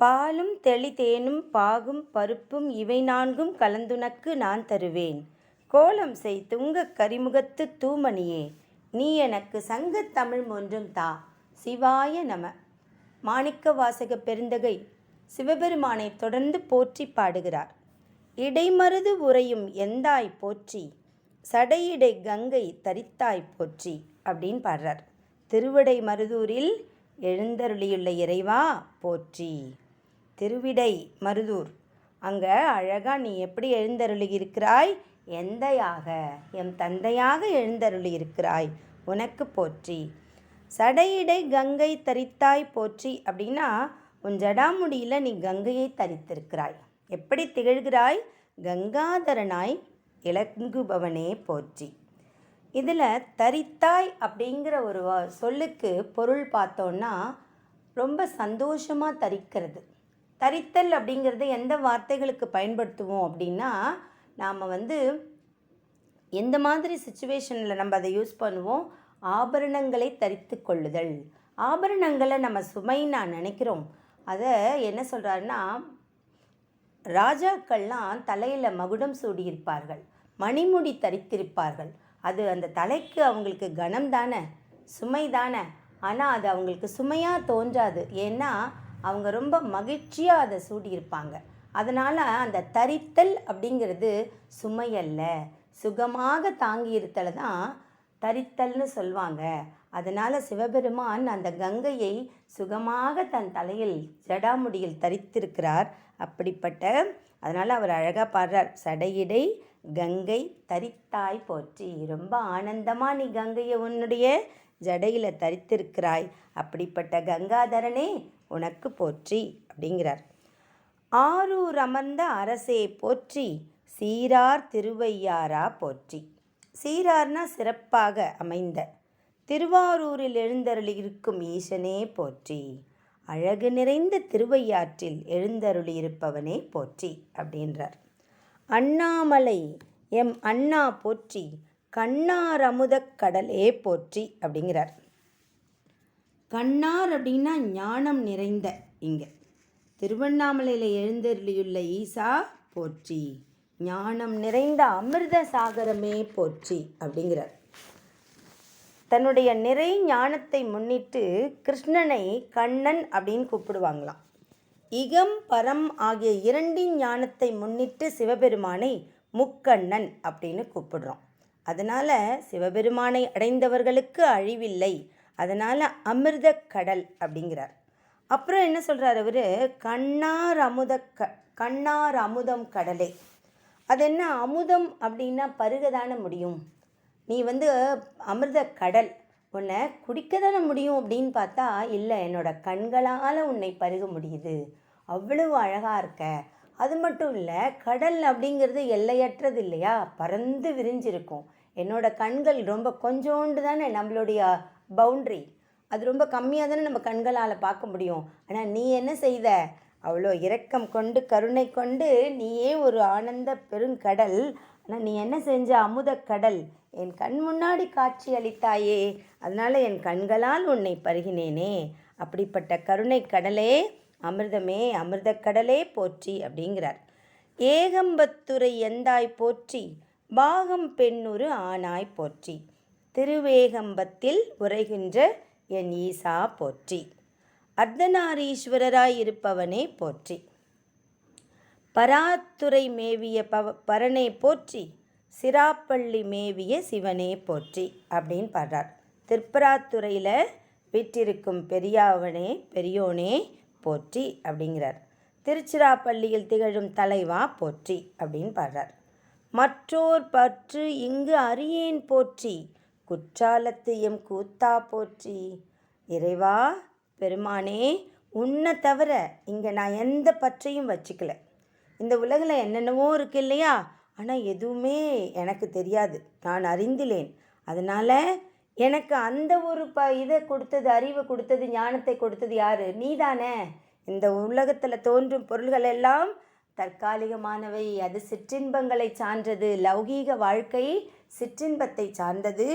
பாலும் தெளிதேனும் பாகும் பருப்பும் இவை நான்கும் கலந்துனக்கு நான் தருவேன். கோலம் செய் துங்கக் கரிமுகத்து தூமணியே, நீ எனக்கு சங்கத் தமிழ் ஒன்றும் தா. சிவாய நம. மாணிக்கவாசக பெருந்தகை சிவபெருமானை தொடர்ந்து போற்றி பாடுகிறார். இடைமருது உறையும் எந்தாய் போற்றி, சடையிடை கங்கை தரித்தாய் போற்றி அப்படின்னு பாடுறார். திருவிடை மருதூரில் எழுந்தருளியுள்ள இறைவா போற்றி. திருவிடை மருதூர், அங்கே அழகாக நீ எப்படி எழுந்தருளி இருக்கிறாய்? எந்தையாக, எம் தந்தையாக எழுந்தருளி இருக்கிறாய், உனக்கு போற்றி. சடையிடை கங்கை தரித்தாய் போற்றி அப்படின்னா, உன் ஜடாமுடியில் நீ கங்கையை தரித்திருக்கிறாய். எப்படி திகழ்கிறாய்? கங்காதரனாய் இலங்குபவனே போற்றி. இதில் தரித்தாய் அப்படிங்கிற ஒரு சொல்லுக்கு பொருள் பார்த்தோன்னா, ரொம்ப சந்தோஷமாக தரிக்கிறது. தரித்தல் அப்படிங்கிறது எந்த வார்த்தைகளுக்கு பயன்படுத்துவோம் அப்படின்னா, நாம் எந்த மாதிரி சுச்சுவேஷனில் நம்ம அதை யூஸ் பண்ணுவோம்? ஆபரணங்களை தரித்து கொள்ளுதல். ஆபரணங்களை நம்ம சுமைன்னு நான் நினைக்கிறோம். அதை என்ன சொல்கிறாருன்னா, ராஜாக்கள்லாம் தலையில் மகுடம் சூடியிருப்பார்கள், மணிமுடி தரித்திருப்பார்கள். அது அந்த தலைக்கு அவங்களுக்கு கனம் தானே, சுமை தானே. ஆனால் அது அவங்களுக்கு சுமையாக தோன்றாது. ஏன்னா அவங்க ரொம்ப மகிழ்ச்சியாக அதை சூடியிருப்பாங்க. அதனால் அந்த தரித்தல் அப்படிங்கிறது சுமையல்ல, சுகமாக தாங்கி இருத்தலை தான் தரித்தல்னு சொல்லுவாங்க. அதனால் சிவபெருமான் அந்த கங்கையை சுகமாக தன் தலையில் ஜடாமுடியில் தரித்திருக்கிறார். அப்படிப்பட்ட அதனால் அவர் அழகாக பாடுறார். சடையிடை கங்கை தரித்தாய் போற்றி. ரொம்ப ஆனந்தமாக நீ கங்கையை உன்னுடைய ஜடையில் தரித்திருக்கிறாய். அப்படிப்பட்ட கங்காதரனே உனக்கு போற்றி அப்படிங்கிறார். ஆரூர் அமர்ந்த அரசே போற்றி, சீரார் திருவையாரா போற்றி. சீரார்னா சிறப்பாக அமைந்த, திருவாரூரில் எழுந்தருளி இருக்கும் ஈசனே போற்றி. அழகு நிறைந்த திருவையாற்றில் எழுந்தருளி இருப்பவனே போற்றி அப்படின்றார். அண்ணாமலை எம் அண்ணா போற்றி, கண்ணார் அமுதக் கடலே போற்றி அப்படிங்கிறார். கண்ணார் அப்படின்னா ஞானம் நிறைந்த. இங்கே திருவண்ணாமலையில் எழுந்தருளியுள்ள ஈசா போற்றி, ஞானம் நிறைந்த அமிர்த சாகரமே போற்றி அப்படிங்கிறார். தன்னுடைய நிறை ஞானத்தை முன்னிட்டு கிருஷ்ணனை கண்ணன் அப்படின்னு கூப்பிடுவாங்களாம். இகம் பரம் ஆகிய இரண்டின் ஞானத்தை முன்னிட்டு சிவபெருமானை முக்கண்ணன் அப்படின்னு கூப்பிடுறோம். அதனால் சிவபெருமானை அடைந்தவர்களுக்கு அழிவில்லை. அதனால் அமிர்த கடல் அப்படிங்கிறார். அப்புறம் என்ன சொல்கிறார் அவர்? கண்ணார் அமுதம் கடலே. அது என்ன அமுதம் அப்படின்னா பருக தானே முடியும். நீ அமிர்த கடல், உன்னை குடிக்க தானே முடியும் அப்படின்னு பார்த்தா இல்லை, என்னோட கண்களால் உன்னை பருக முடியுது, அவ்வளவு அழகாக இருக்க. அது மட்டும் இல்லை, கடல் அப்படிங்கிறது எல்லையற்றது இல்லையா, பறந்து விரிஞ்சிருக்கும். என்னோட கண்கள் ரொம்ப கொஞ்சோண்டு தானே நம்மளுடைய பவுண்ட்ரி, அது ரொம்ப கம்மியாக தானே நம்ம கண்களால் பார்க்க முடியும். ஆனால் நீ என்ன செய்த? அவ்வளோ இரக்கம் கொண்டு கருணை கொண்டு நீயே ஒரு ஆனந்த பெருங்கடல். ஆனால் நீ என்ன செஞ்ச? அமுத கடல். என் கண் முன்னாடி காட்சி அளித்தாயே, அதனால் என் கண்களால் உன்னை பருகினேனே. அப்படிப்பட்ட கருணை கடலே, அமிர்தமே, அமிர்த கடலே போற்றி அப்படிங்கிறார். ஏகம்பத்துரை எந்தாய் போற்றி, பாகம் பெண்ணுரு ஆனாய் போற்றி. திருவேகம்பத்தில் உரைகின்ற என் ஈசா போற்றி. அர்த்தநாரீஸ்வரராய் இருப்பவனே போற்றி. பராத்துரை மேவிய பரனே போற்றி, சிராப்பள்ளி மேவிய சிவனே போற்றி அப்படின்னு பாடுறார். திருப்பராத்துறையில் வீற்றிருக்கும் பெரியோனே போற்றி அப்படிங்கிறார். திருச்சிராப்பள்ளியில் திகழும் தலைவா போற்றி அப்படின்னு பாடுறார். மற்றோர் பற்று இங்கு அறியேன் போற்றி, குற்றாலத்து எம் கூத்தா போற்றி. இறைவா பெருமானே, உன்னை தவிர இங்கே நான் எந்த பற்றையும் வச்சுக்கல. இந்த உலகில் என்னென்னவோ இருக்கு இல்லையா, ஆனால் எதுவுமே எனக்கு தெரியாது, நான் அறிந்திலேன். அதனால் எனக்கு அந்த ஒரு இதை கொடுத்தது, அறிவை கொடுத்தது, ஞானத்தை கொடுத்தது யார்? நீதானே. இந்த உலகத்தில் தோன்றும் பொருள்கள் எல்லாம் தற்காலிகமானவை, அது சிற்றின்பங்களை சார்ந்தது. லௌகீக வாழ்க்கை சிற்றின்பத்தை சார்ந்தது.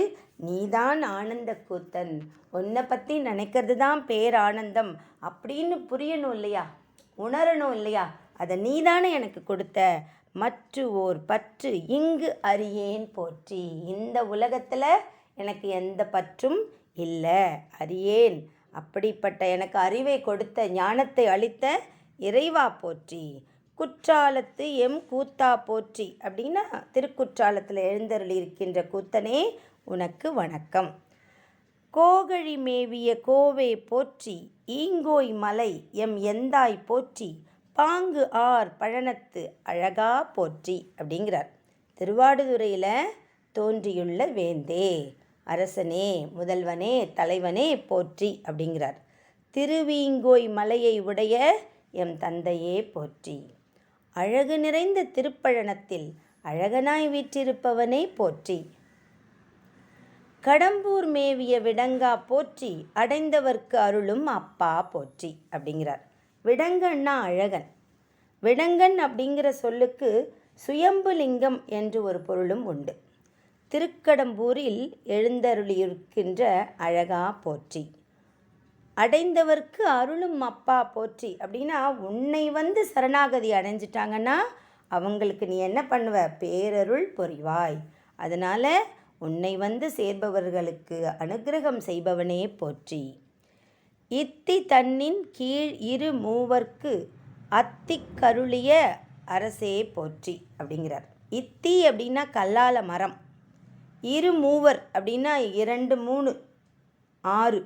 நீதான் ஆனந்த கூத்தன், உன்னை பற்றி நினைக்கிறது தான் பேரானந்தம் அப்படின்னு புரியணும் இல்லையா? உணரணும் இல்லையா? அதை நீதானே எனக்கு கொடுத்த. மற்று ஓர் பற்று இங்கு அறியேன் போற்றி. இந்த உலகத்தில் எனக்கு எந்த பற்றும் இல்லை, அறியேன். அப்படிப்பட்ட எனக்கு அறிவை கொடுத்த, ஞானத்தை அளித்த இறைவா போற்றி. குற்றாலத்து எம் கூத்தா போற்றி அப்படின்னா திருக்குற்றாலத்தில் எழுந்தருளி இருக்கின்ற கூத்தனே உனக்கு வணக்கம். கோகழி மேவிய கோவே போற்றி, ஈங்கோய் மலை எம் எந்தாய் போற்றி, பாங்கு ஆர் பழனத்து அழகா போற்றி அப்படிங்கிறார். திருவாடுதுறையில் தோன்றியுள்ள வேந்தே, அரசனே, முதல்வனே, தலைவனே போற்றி அப்படிங்கிறார். திருவீங்கோய் மலையை உடைய எம் தந்தையே போற்றி. அழகு நிறைந்த திருப்பழனத்தில் அழகனாய் வீற்றிருப்பவனே போற்றி. கடம்பூர் மேவிய விடங்கா போற்றி, அடைந்தவர்க்கு அருளும் அப்பா போற்றி அப்படிங்கிறார். விடங்கன்னா அழகன். விடங்கன் அப்படிங்கிற சொல்லுக்கு சுயம்புலிங்கம் என்று ஒரு பொருளும் உண்டு. திருக்கடம்பூரில் எழுந்தருளியிருக்கின்ற அழகா போற்றி. அடைந்தவர்க்கு அருளும் அப்பா போற்றி அப்படின்னா உன்னை வந்து சரணாகதி அடைஞ்சிட்டாங்கன்னா அவங்களுக்கு நீ என்ன பண்ணுவ? பேரருள் புரிவாய். அதனால் உன்னை வந்து சேர்பவர்களுக்கு அனுக்கிரகம் செய்பவனே போற்றி. இத்தி தன்னின் கீழ் இரு மூவர்க்கு அத்திக்கருளிய அரசே போற்றி அப்படிங்கிறார். இத்தி அப்படின்னா கல்லால மரம், இரு மூவர் அப்படின்னா 2 3 6,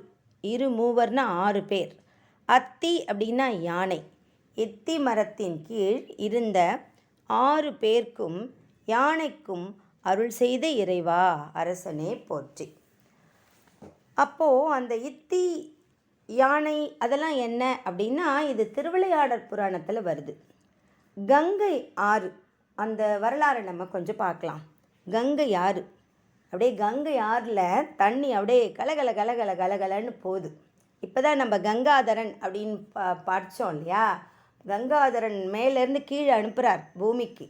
இரு மூவர்னா 6 பேர். அத்தி அப்படின்னா யானை. இத்தி மரத்தின் கீழ் இருந்த 6 பேர்க்கும் யானைக்கும் அருள் செய்த இறைவா அரசனே போற்றி. அப்போது அந்த இத்தி யானை அதெல்லாம் என்ன அப்படின்னா இது திருவிளையாடற் புராணத்தில் வருது. கங்கை ஆறு அந்த வரலாறை நம்ம கொஞ்சம் பார்க்கலாம். கங்கை ஆறு அப்படியே கங்கை ஆறில் தண்ணி அப்படியே கலகல கலகல கலகலன்னு போகுது. இப்போ தான் நம்ம கங்காதரன் அப்படின்னு படித்தோம் இல்லையா? கங்காதரன் மேலேருந்து கீழே அனுப்புகிறார் பூமிக்கு.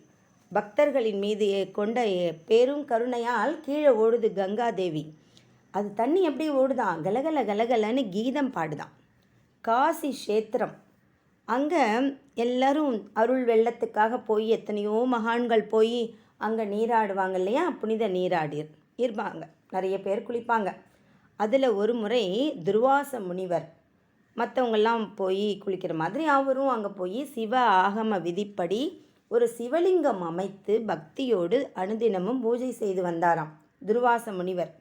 பக்தர்களின் மீது கொண்ட பெரும் கருணையால் கீழே ஓடுது கங்காதேவி. அது தண்ணி எப்படி ஓடுதான்? கலகல கலகலன்னு கீதம் பாடுதான். காசி க்ஷேத்திரம், அங்கே எல்லோரும் அருள் வெள்ளத்துக்காக போய் எத்தனையோ மகான்கள் போய் அங்கே நீராடுவாங்க இல்லையா? புனித நீராடி இருப்பாங்க, நிறைய பேர் குளிப்பாங்க. அதில் ஒரு முறை துர்வாச முனிவர் மற்றவங்கெல்லாம் போய் குளிக்கிற மாதிரி அவரும் அங்கே போய் சிவ ஆகம விதிப்படி ஒரு சிவலிங்கம் அமைத்து பக்தியோடு அனுதினமும் பூஜை செய்து வந்தாராம் துர்வாச முனிவர்.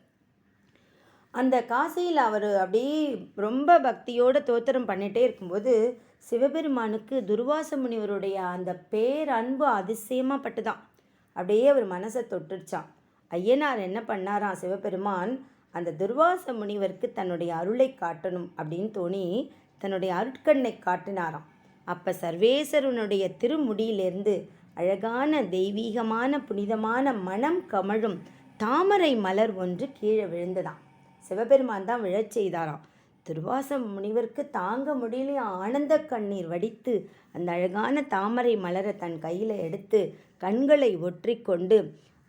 அந்த காசியில் அவர் அப்படியே ரொம்ப பக்தியோடு தோத்திரம் பண்ணிகிட்டே இருக்கும்போது சிவபெருமானுக்கு துர்வாச முனிவருடைய அந்த பேரன்பு அதிசயமாக பட்டுதான். அப்படியே அவர் மனசை தொட்டுடுச்சான். ஐயனார் என்ன பண்ணாராம், சிவபெருமான் அந்த துர்வாச முனிவருக்கு தன்னுடைய அருளை காட்டணும் அப்படின்னு தோணி தன்னுடைய அருட்கண்ணை காட்டினாராம். அப்போ சர்வேஸ்வரனுடைய திருமுடியிலிருந்து அழகான தெய்வீகமான புனிதமான மனம் கமழும் தாமரை மலர் ஒன்று கீழே விழுந்ததாம். சிவபெருமான் தான் விழச் செய்தாராம். துர்வாச முனிவருக்கு தாங்க முடியலையே ஆனந்த கண்ணீர் வடித்து அந்த அழகான தாமரை மலரை தன் கையில் எடுத்து கண்களை ஒற்றி கொண்டு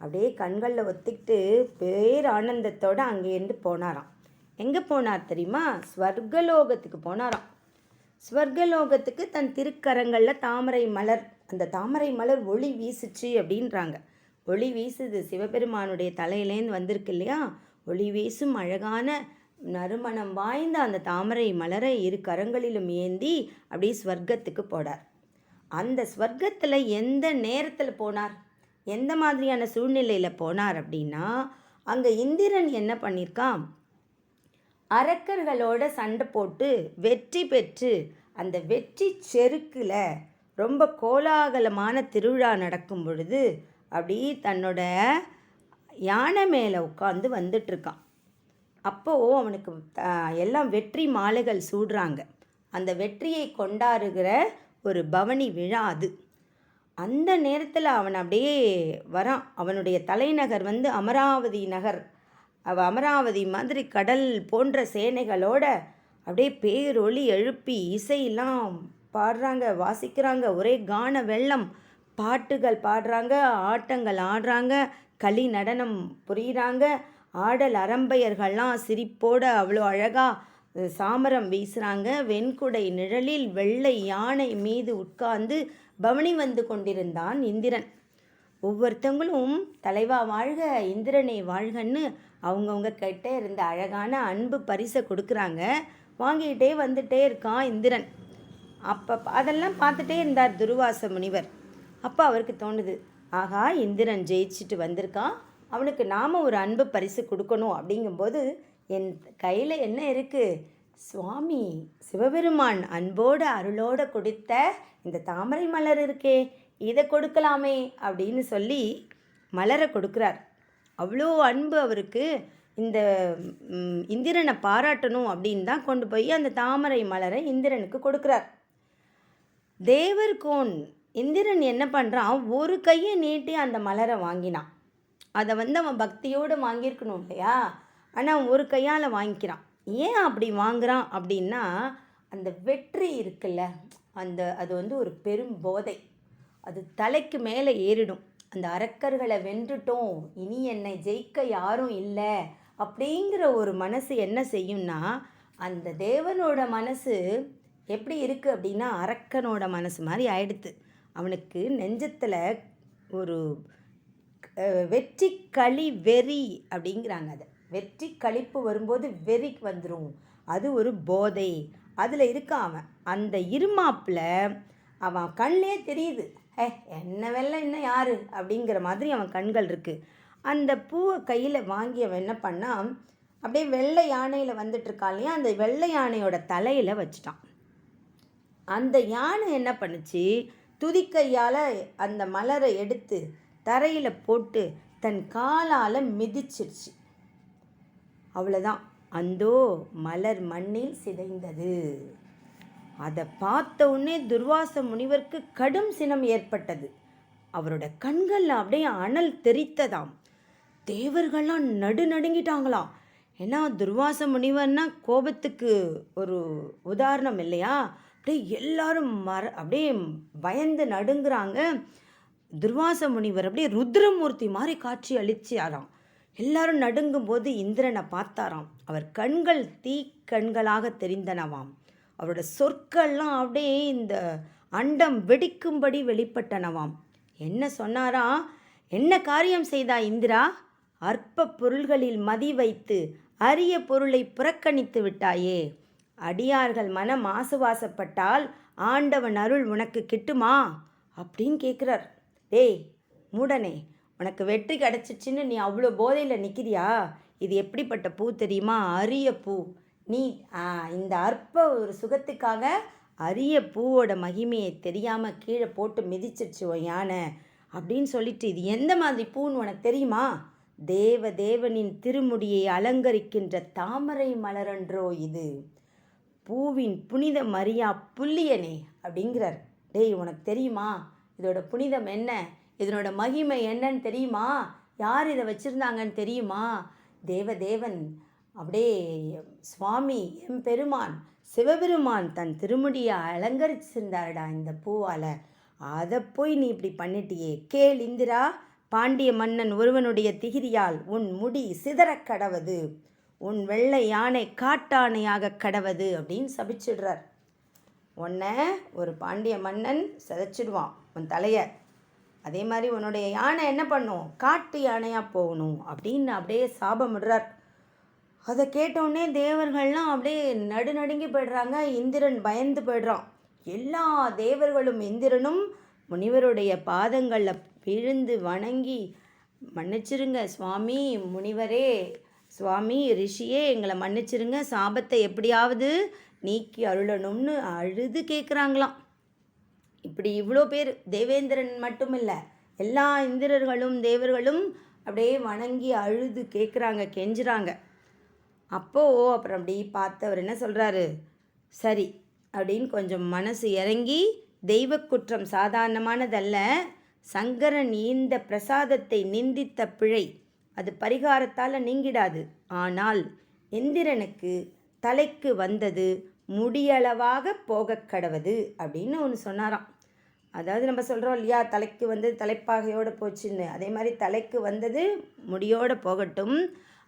அப்படியே கண்களில் ஒத்திக்கிட்டு பேர் ஆனந்தத்தோடு அங்கேருந்து போனாராம். எங்கே போனார் தெரியுமா? ஸ்வர்கலோகத்துக்கு போனாராம். ஸ்வர்கலோகத்துக்கு தன் திருக்கரங்களில் தாமரை மலர், அந்த தாமரை மலர் ஒளி வீசுச்சு அப்படின்றாங்க. ஒளி வீசுது, சிவபெருமானுடைய தலையிலேருந்து வந்திருக்கு இல்லையா? ஒளி வீசும் அழகான நறுமணம் வாய்ந்த அந்த தாமரை மலரை இரு கரங்களிலும் ஏந்தி அப்படியே ஸ்வர்க்கத்துக்கு போனார். அந்த ஸ்வர்க்கத்தில் எந்த நேரத்தில் போனார், எந்த மாதிரியான சூழ்நிலையில் போனார் அப்படின்னா, அங்கே இந்திரன் என்ன பண்ணியிருக்கான், அரக்கர்களோட சண்டை போட்டு வெற்றி பெற்று அந்த வெற்றி செருக்கில் ரொம்ப கோலாகலமான திருவிழா நடக்கும் பொழுது அப்படி தன்னோட யானை மேலே உட்காந்து வந்துட்டுருக்கான். அப்போது அவனுக்கு எல்லாம் வெற்றி மாலைகள் சூடுறாங்க. அந்த வெற்றியை கொண்டாடுகிற ஒரு பவனி விழா அது. அந்த நேரத்தில் அவன் அப்படியே வரான். அவனுடைய தலைநகர் வந்து அமராவதி நகர். அமராவதி மாதிரி கடல் போன்ற சேனைகளோட அப்படியே பேரொளி எழுப்பி இசையெல்லாம் பாடுறாங்க, வாசிக்கிறாங்க. ஒரே கான வெள்ளம், பாட்டுகள் பாடுறாங்க, ஆட்டங்கள் ஆடுறாங்க, களி நடனம் புரிகிறாங்க. ஆடல் அரம்பையர்கள்லாம் சிரிப்போடு அவ்வளோ அழகாக சாமரம் வீசுகிறாங்க. வெண்குடை நிழலில் வெள்ளை யானை மீது உட்கார்ந்து பவனி வந்து கொண்டிருந்தான் இந்திரன். ஒவ்வொருத்தவங்களும் தலைவா வாழ்க, இந்திரனை வாழ்கன்னு அவங்கவுங்க கிட்ட இருந்த அழகான அன்பு பரிசை கொடுக்குறாங்க. வாங்கிக்கிட்டே வந்துட்டே இருக்கான் இந்திரன். அப்போ அதெல்லாம் பார்த்துட்டே இருந்தார் துர்வாச முனிவர். அப்போ அவருக்கு தோணுது, ஆகா இந்திரன் ஜெயிச்சுட்டு வந்திருக்கான், அவனுக்கு நாம் ஒரு அன்பு பரிசு கொடுக்கணும். அப்படிங்கும்போது என் கையில் என்ன இருக்குது, சுவாமி சிவபெருமான் அன்போடு அருளோடு கொடுத்த இந்த தாமரை மலர் இருக்கே, இதை கொடுக்கலாமே அப்படின்னு சொல்லி மலரை கொடுக்குறார். அவ்வளோ அன்பு அவருக்கு. இந்த இந்திரனை பாராட்டணும் அப்படின்னு தான் கொண்டு போய் அந்த தாமரை மலரை இந்திரனுக்கு கொடுக்குறார். தேவர்கோன் இந்திரன் என்ன பண்ணுறான், ஒரு கையை நீட்டி அந்த மலரை வாங்கினான். அதை அவன் பக்தியோடு வாங்கியிருக்கணும் இல்லையா, ஆனால் ஒரு கையால் வாங்கிக்கிறான். ஏன் அப்படி வாங்குறான் அப்படின்னா, அந்த வெற்றி இருக்குல்ல, அது ஒரு பெரும் போதை. அது தலைக்கு மேலே ஏறிடும். அந்த அரக்கர்களை வென்றுட்டோம், இனி என்னை ஜெயிக்க யாரும் இல்லை அப்படிங்கிற ஒரு மனசு என்ன செய்யும்னா, அந்த தேவனோட மனசு எப்படி இருக்குது அப்படின்னா அரக்கனோட மனசு மாதிரி ஆயிடுத்து. அவனுக்கு நெஞ்சத்தில் ஒரு வெற்றி களி வெறி அப்படிங்கிறாங்க. அதை வெற்றி களிப்பு வரும்போது வெறிக்கு வந்துடும். அது ஒரு போதை அதில் இருக்கான் அவன். அந்த இருமாப்பில் அவன் கண்ணே தெரியுது, என்ன வெல்ல இன்னும் யார் அப்படிங்கிற மாதிரி அவன் கண்கள் இருக்குது. அந்த பூவை கையில் வாங்கி அவன் என்ன பண்ணான், அப்படியே வெள்ளை யானையில் வந்துட்டுருக்கான் இல்லையா, அந்த வெள்ளை யானையோட தலையில் வச்சுட்டான். அந்த யானை என்ன பண்ணுச்சு, துதிக்கையால் அந்த மலரை எடுத்து தரையில் போட்டு தன் காலால் மிதிச்சிருச்சு. அவ்வளோதான், அந்தோ மலர் மண்ணில் சிதைந்தது. அதை பார்த்த உடனே துர்வாச முனிவருக்கு கடும் சினம் ஏற்பட்டது. அவரோட கண்களில் அப்படியே அனல் தெரித்ததாம். தேவர்கள்லாம் நடுநடுங்கிட்டாங்களாம். ஏன்னா துர்வாச முனிவர்னா கோபத்துக்கு ஒரு உதாரணம் இல்லையா. அப்படியே எல்லாரும் அப்படியே பயந்து நடுங்குறாங்க. துர்வாச முனிவர் அப்படியே ருத்ரமூர்த்தி மாதிரி காட்சி அளிச்சாராம். எல்லாரும் நடுங்கும் போது இந்திரனை பார்த்தாராம். அவர் கண்கள் தீ கண்களாக தெரிந்தனவாம். அவரோட சொற்கள்லாம் அப்படியே இந்த அண்டம் வெடிக்கும்படி வெளிப்பட்டனவாம். என்ன சொன்னாரா, என்ன காரியம் செய்தா இந்திரா, அற்ப பொருள்களில் மதி வைத்து அரிய பொருளை புறக்கணித்து விட்டாயே. அடியார்கள் மனம் ஆசுவாசப்பட்டால் ஆண்டவன் அருள் உனக்கு கிட்டுமா அப்படின்னு கேட்குறார். டேய் மூடனே, உனக்கு வெற்றி கிடச்சிச்சின்னு நீ அவ்வளோ போதையில் நிற்கிறியா? இது எப்படிப்பட்ட பூ தெரியுமா, அரிய பூ. நீ இந்த அற்ப ஒரு சுகத்துக்காக அரிய பூவோட மகிமையை தெரியாமல் கீழே போட்டு மிதிச்சிருச்சு யானை அப்படின்னு சொல்லிட்டு, இது எந்த மாதிரி பூன்னு உனக்கு தெரியுமா? தேவனின் திருமுடியை அலங்கரிக்கின்ற தாமரை மலரன்றோ இது, பூவின் புனித மரியா புல்லியனே அப்படிங்கிறார். டேய் உனக்கு தெரியுமா இதோட புனிதம் என்ன, இதனோட மகிமை என்னன்னு தெரியுமா, யார் இதை வச்சுருந்தாங்கன்னு தெரியுமா? தேவன் அப்படியே சுவாமி எம்பெருமான் சிவபெருமான் தன் திருமுடியை அலங்கரிச்சிருந்தாருடா இந்த பூவால். அதை போய் நீ இப்படி பண்ணிட்டியே. கேள் இந்திரா, பாண்டிய மன்னன் ஒருவனுடைய திகிரியால் உன் முடி சிதறக் கடவது, உன் வெள்ளை யானை காட்டானையாக கடவது அப்படின்னு சபிச்சிடுறார். உன்னை ஒரு பாண்டிய மன்னன் சிதைச்சிடுவான் உன் தலையை. அதே மாதிரி உன்னுடைய யானை என்ன பண்ணும், காட்டு யானையாக போகணும் அப்படின்னு அப்படியே சாபமிடுறார். அதை கேட்டவுடனே தேவர்கள்லாம் அப்படியே நடுநடுங்கி போய்டுறாங்க. இந்திரன் பயந்து போய்ட்றான். எல்லா தேவர்களும் இந்திரனும் முனிவருடைய பாதங்களில் விழுந்து வணங்கி, மன்னிச்சிருங்க சுவாமி முனிவரே, சுவாமி ரிஷியே, எங்களை மன்னிச்சிருங்க, சாபத்தை எப்படியாவது நீக்கி அருளணும்னு அழுது கேட்குறாங்களாம். இப்படி இவ்வளோ பேர், தேவேந்திரன் மட்டும் இல்லை, எல்லா இந்திரர்களும் தேவர்களும் அப்படியே வணங்கி அழுது கேட்குறாங்க, கெஞ்சுறாங்க. அப்புறம் அப்படி பார்த்து அவர் என்ன சொல்கிறாரு, சரி அப்படின்னு கொஞ்சம் மனசு இறங்கி, தெய்வ குற்றம் சாதாரணமானதல்ல, சங்கரன் இந்த பிரசாதத்தை நிந்தித்த பிழை அது பரிகாரத்தால் நீங்கிடாது, ஆனால் இந்திரனுக்கு தலைக்கு வந்தது முடியளவாக போக கடவது அப்படின்னு ஒன்று சொன்னாராம். அதாவது நம்ம சொல்கிறோம் இல்லையா, தலைக்கு வந்தது தலைப்பாகையோடு போச்சுன்னு, அதே மாதிரி தலைக்கு வந்தது முடியோடு போகட்டும்.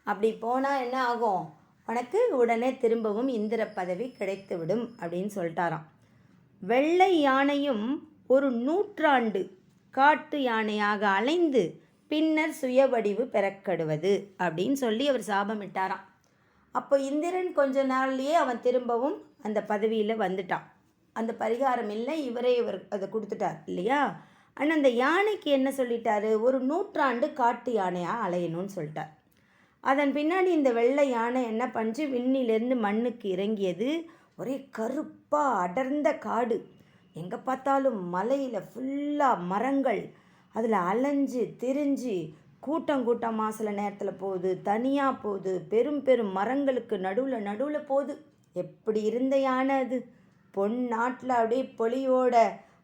அப்படி போனால் என்ன ஆகும், உனக்கு உடனே திரும்பவும் இந்திர பதவி கிடைத்துவிடும் அப்படின்னு சொல்லிட்டாராம். வெள்ளை யானையும் ஒரு 100 ஆண்டு காட்டு யானையாக அலைந்து பின்னர் சுயவடிவு பெறக்கடுவது அப்படின்னு சொல்லி அவர் சாபமிட்டாராம். அப்போ இந்திரன் கொஞ்ச நாள்லேயே அவன் திரும்பவும் அந்த பதவியில் வந்துட்டான். அந்த பரிகாரம் இல்லை, இவர் அதை கொடுத்துட்டார் இல்லையா. ஆனால் அந்த யானைக்கு என்ன சொல்லிட்டாரு, ஒரு 100 ஆண்டு காட்டு யானையாக அலையணும்னு சொல்லிட்டார். அதன் பின்னாடி இந்த வெள்ளை யானை என்ன பண்ணிச்சு, விண்ணிலேருந்து மண்ணுக்கு இறங்கியது. ஒரே கருப்பாக அடர்ந்த காடு, எங்கே பார்த்தாலும் மலையில் ஃபுல்லாக மரங்கள், அதில் அலைஞ்சு திரிஞ்சு கூட்டமாக சில நேரத்தில் போகுது, தனியாக போகுது, பெரும் பெரும் மரங்களுக்கு நடுவில் போகுது. எப்படி இருந்த யானை அது, பொன் நாட்டில் அப்படியே பொலியோட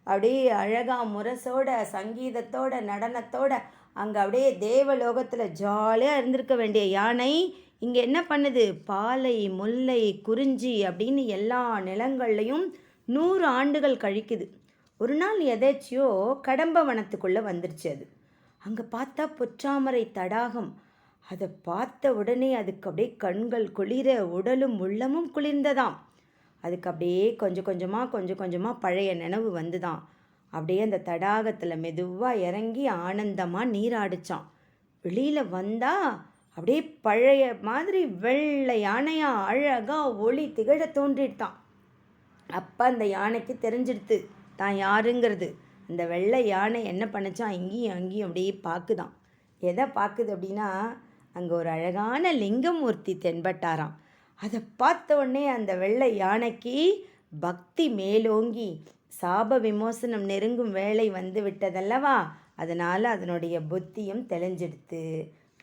அப்படியே அழகாக முரசோட சங்கீதத்தோட நடனத்தோட அங்கே அப்படியே தேவலோகத்தில் ஜாலியாக இருந்திருக்க வேண்டிய யானை இங்கே என்ன பண்ணுது, பாலை முல்லை குறிஞ்சி அப்படின்னு எல்லா நிலங்கள்லையும் 100 ஆண்டுகள் கழிக்குது. ஒரு நாள் எதாச்சியோ கடம்ப வனத்துக்குள்ளே வந்துருச்சு. அது அங்கே பார்த்தா பொற்றாமரை தடாகம். அதை பார்த்த உடனே அதுக்கு அப்படியே கண்கள் குளிர உடலும் உள்ளமும் குளிர்ந்ததாம். அதுக்கு அப்படியே கொஞ்சம் கொஞ்சமாக பழைய நினைவு வந்துதான். அப்படியே அந்த தடாகத்தில் மெதுவாக இறங்கி ஆனந்தமாக நீராடிச்சான். வெளியில் வந்தால் அப்படியே பழைய மாதிரி வெள்ளை யானையாக அழகாக ஒளி திகழ தோன்றிட்டான். அப்போ அந்த யானைக்கு தெரிஞ்சிடுத்து தான் யாருங்கிறது. அந்த வெள்ளை யானை என்ன பண்ணுச்சான், இங்கேயும் அங்கேயும் அப்படியே பார்க்குதான். எதை பார்க்குது அப்படின்னா, அங்கே ஒரு அழகான லிங்கமூர்த்தி தென்பட்டாராம். அதை பார்த்த உடனே அந்த வெள்ளை யானைக்கு பக்தி மேலோங்கி சாப விமோசனம் நெருங்கும் வேலை வந்து விட்டதல்லவா, அதனால் அதனுடைய புத்தியும் தெளிஞ்செடுத்து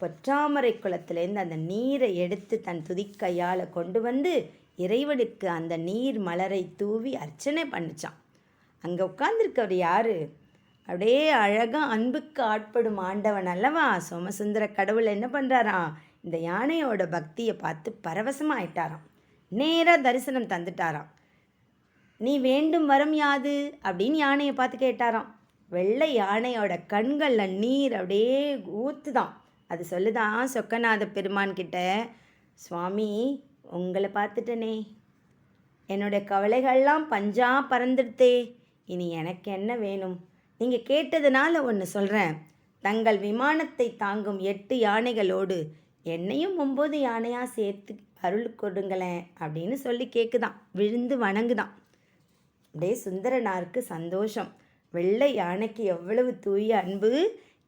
பொற்றாமரை குளத்துலேருந்து அந்த நீரை எடுத்து தன் துதிக்கையால் கொண்டு வந்து இறைவனுக்கு அந்த நீர் மலரை தூவி அர்ச்சனை பண்ணிச்சான். அங்கே உட்கார்ந்துருக்கவர் யார், அப்படியே அழகாக அன்புக்கு ஆட்படும் ஆண்டவன் அல்லவா சோமசுந்தர கடவுள். என்ன பண்ணுறாராம், இந்த யானையோட பக்தியை பார்த்து பரவசமாக ஆயிட்டாராம். நேராக தரிசனம் தந்துட்டாராம். நீ வேண்டும் வரம் யாது அப்படின்னு யானையை பார்த்து கேட்டாராம். வெள்ளை யானையோட கண்களில் நீர் அப்படியே ஊற்றுதான். அது சொல்லுதான் சொக்கநாத பெருமான்கிட்ட, சுவாமி உங்களை பார்த்துட்டனே, என்னோட கவலைகள்லாம் பஞ்சா பறந்துடுத்தே, இனி எனக்கு என்ன வேணும், நீங்கள் கேட்டதுனால ஒன்று சொல்கிறேன், தங்கள் விமானத்தை தாங்கும் 8 யானைகளோடு என்னையும் 9 யானையாக சேர்த்து அருள் கொடுங்களேன் அப்படின்னு சொல்லி கேட்குதான். விழுந்து வணங்குதான். அப்படியே சுந்தரனாருக்கு சந்தோஷம். வெள்ளை யானைக்கு எவ்வளவு தூய அன்பு,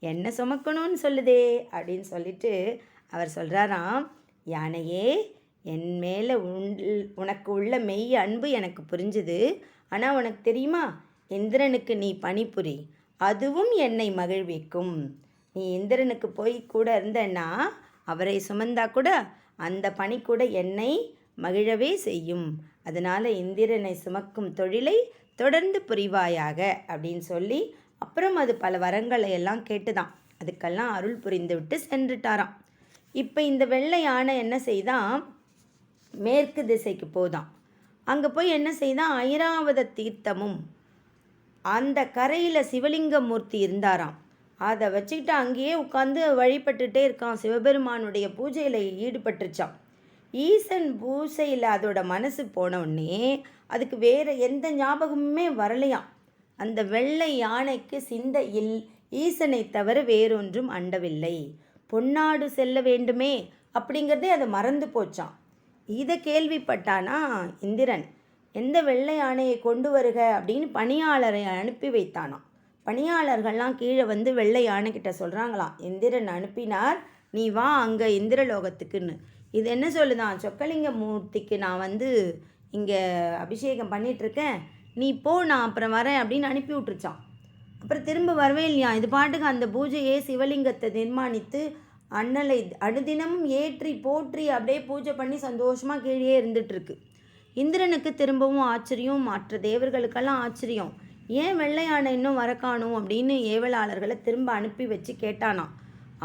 என்ன சுமக்கணும்னு சொல்லுதே அப்படின்னு சொல்லிட்டு அவர் சொல்கிறாராம், யானையே என் மேலே உனக்கு உள்ள மெய் அன்பு எனக்கு புரிஞ்சுது. ஆனால் உனக்கு தெரியுமா, இந்திரனுக்கு நீ பணிபுரி, அதுவும் என்னை மகிழ்விக்கும். நீ இந்திரனுக்கு போய் கூட இருந்தன்னா, அவரை சுமந்தா கூட அந்த பணி கூட என்னை மகிழவே செய்யும். அதனால் இந்திரனை சுமக்கும் தொழிலை தொடர்ந்து புரிவாயாக அப்படின்னு சொல்லி அப்புறம் அது பல வரங்களை எல்லாம் கேட்டுதான். அதுக்கெல்லாம் அருள் புரிந்து விட்டு சென்றுட்டாராம். இப்போ இந்த வெள்ளை யானை என்ன செய்தான், மேற்கு திசைக்கு போதான். அங்கே போய் என்ன செய்தான், ஐராவத தீர்த்தமும் அந்த கரையில் சிவலிங்கமூர்த்தி இருந்தாராம். அதை வச்சுக்கிட்டு அங்கேயே உட்காந்து வழிபட்டுட்டே இருக்கான். சிவபெருமானுடைய பூஜையில் ஈடுபட்டுருச்சான். ஈசன் பூசையில் அதோட மனசு போனவுடனே அதுக்கு வேறு எந்த ஞாபகமுமே வரலையாம். அந்த வெள்ளை யானைக்கு சிந்தையில் ஈசனை தவிர வேறொன்றும் அண்டவில்லை. பொன்னாடு செல்ல வேண்டுமே அப்படிங்கிறதே அதை மறந்து போச்சான். இதை கேள்விப்பட்டானா இந்திரன், எந்த வெள்ளை யானையை கொண்டு வருக அப்படின்னு பணியாளரை அனுப்பி வைத்தானாம். பணியாளர்கள்லாம் கீழே வந்து வெள்ளை யானைக்கிட்ட சொல்கிறாங்களாம், இந்திரன் அனுப்பினார், நீ வா அங்கே இந்திரலோகத்துக்குன்னு. இது என்ன சொல்லுதான், சொக்கலிங்க மூர்த்திக்கு நான் வந்து இங்கே அபிஷேகம் பண்ணிகிட்ருக்கேன், நீ போ நான் அப்புறம் வரேன் அப்படின்னு அனுப்பி விட்டுருச்சான். அப்புறம் திரும்ப வரவே இல்லையா. இது பாட்டுக்கு அந்த பூஜையே சிவலிங்கத்தை நிர்மாணித்து அண்ணலை அனுதினமும் ஏற்றி போற்றி அப்படியே பூஜை பண்ணி சந்தோஷமாக கீழே இருந்துகிட்ருக்கு. இந்திரனுக்கு திரும்பவும் ஆச்சரியம், மற்ற தேவர்களுக்கெல்லாம் ஆச்சரியம். ஏன் வெள்ளை யானை இன்னும் வரக்காணும் அப்படின்னு ஏவலாளர்களை திரும்ப அனுப்பி வச்சு கேட்டானாம்.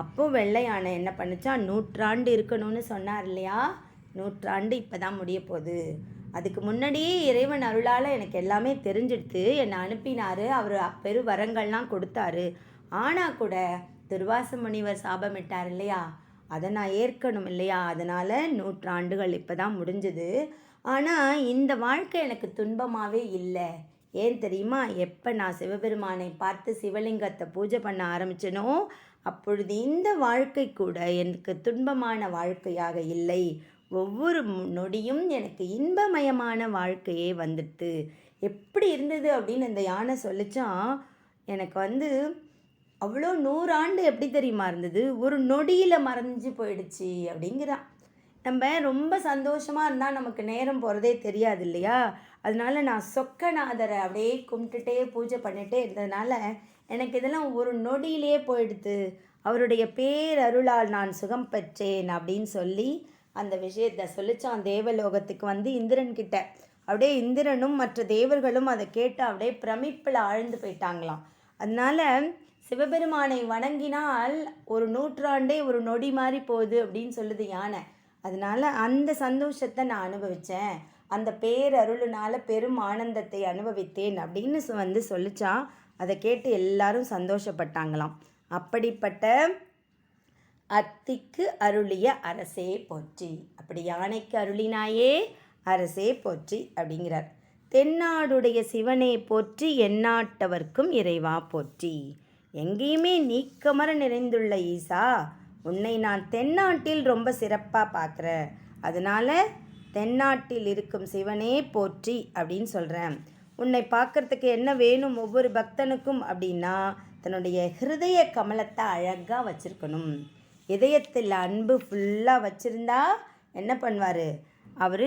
அப்போது வெள்ளை யானை என்ன பண்ணுச்சா, 100 ஆண்டு இருக்கணும்னு சொன்னார் இல்லையா, 100 ஆண்டு இப்போ தான் முடிய போகுது. அதுக்கு முன்னாடியே இறைவன் அருளால் எனக்கு எல்லாமே தெரிஞ்சிடுத்து, என்னை அனுப்பினார், அவர் பெரு வரங்கள்லாம் கொடுத்தாரு. ஆனால் கூட துர்வாச முனிவர் சாபமிட்டார் இல்லையா, அதை நான் ஏற்கணும் இல்லையா? அதனால் நூற்றாண்டுகள் இப்போ தான் முடிஞ்சது. ஆனால் இந்த வாழ்க்கை எனக்கு துன்பமாகவே இல்லை. ஏன் தெரியுமா? எப்போ நான் சிவபெருமானை பார்த்து சிவலிங்கத்தை பூஜை பண்ண ஆரம்பித்தனோ அப்பொழுது இந்த வாழ்க்கை கூட எனக்கு துன்பமான வாழ்க்கையாக இல்லை. ஒவ்வொரு நொடியும் எனக்கு இன்பமயமான வாழ்க்கையே வந்துட்டு. எப்படி இருந்தது அப்படின்னு இந்த யானை சொல்லிச்சான். எனக்கு அவ்வளோ 100 ஆண்டு எப்படி தெரியுமா இருந்தது, ஒரு நொடியில் மறைஞ்சு போயிடுச்சு அப்படிங்கிறான். நம்ம ரொம்ப சந்தோஷமாக இருந்தால் நமக்கு நேரம் போகிறதே தெரியாது இல்லையா? அதனால நான் சொக்கநாதரை அப்படியே கும்பிட்டுட்டே பூஜை பண்ணிகிட்டே இருந்ததுனால எனக்கு இதெல்லாம் ஒரு நொடியிலே போயிடுது. அவருடைய பேரருளால் நான் சுகம் பெற்றேன் அப்படின்னு சொல்லி அந்த விஷயத்தை சொல்லிச்சான். தேவலோகத்துக்கு இந்திரன்கிட்ட அப்படியே இந்திரனும் மற்ற தேவர்களும் அதை கேட்டு அப்படியே பிரமிப்பில் ஆழ்ந்து போயிட்டாங்களாம். அதனால் சிவபெருமானை வணங்கினால் ஒரு நூற்றாண்டே ஒரு நொடி மாதிரி போகுது அப்படின்னு சொல்லுது யானை. அதனால் அந்த சந்தோஷத்தை நான் அனுபவித்தேன், அந்த பேரருளுனால் பெரும் ஆனந்தத்தை அனுபவித்தேன் அப்படின்னு சொல்லிச்சான். அதை கேட்டு எல்லாரும் சந்தோஷப்பட்டாங்களாம். அப்படிப்பட்ட அத்திக்கு அருளிய அரசே போற்றி, அப்படி யானைக்கு அருளினாயே அரசே போற்றி அப்படிங்கிறார். தென்னாடுடைய சிவனே போற்றி, எந்நாட்டவர்க்கும் இறைவா போற்றி. எங்கேயுமே நீக்கமர நிறைந்துள்ள ஈசா, உன்னை நான் தென்னாட்டில் ரொம்ப சிறப்பாக பார்க்குறேன். அதனால் தென்னாட்டில் இருக்கும் சிவனே போற்றி அப்படின்னு சொல்கிறேன். உன்னை பார்க்குறதுக்கு என்ன வேணும் ஒவ்வொரு பக்தனுக்கும் அப்படின்னா, தன்னுடைய ஹிருதய கமலத்தை அழகாக வச்சுருக்கணும். இதயத்தில் அன்பு ஃபுல்லாக வச்சுருந்தா என்ன பண்ணுவார்? அவர்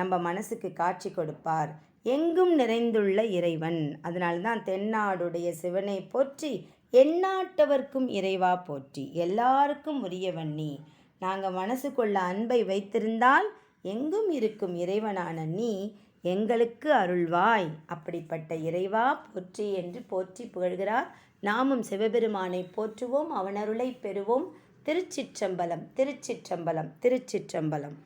நம்ம மனசுக்கு காட்சி கொடுப்பார். எங்கும் நிறைந்துள்ள இறைவன். அதனால தான் தென்னாடுடைய சிவனை போற்றி, எந்நாட்டவர்க்கும் இறைவா போற்றி. எல்லாருக்கும் உரியவன் நீ. நாங்கள் மனசுக்குள்ள அன்பை வைத்திருந்தால் எங்கும் இருக்கும் இறைவனான நீ எங்களுக்கு அருள்வாய். அப்படிப்பட்ட இறைவா போற்றி என்று போற்றி புகழ்கிறார். நாமும் சிவபெருமானை போற்றுவோம், அவனருளை பெறுவோம். திருச்சிற்றம்பலம், திருச்சிற்றம்பலம், திருச்சிற்றம்பலம்.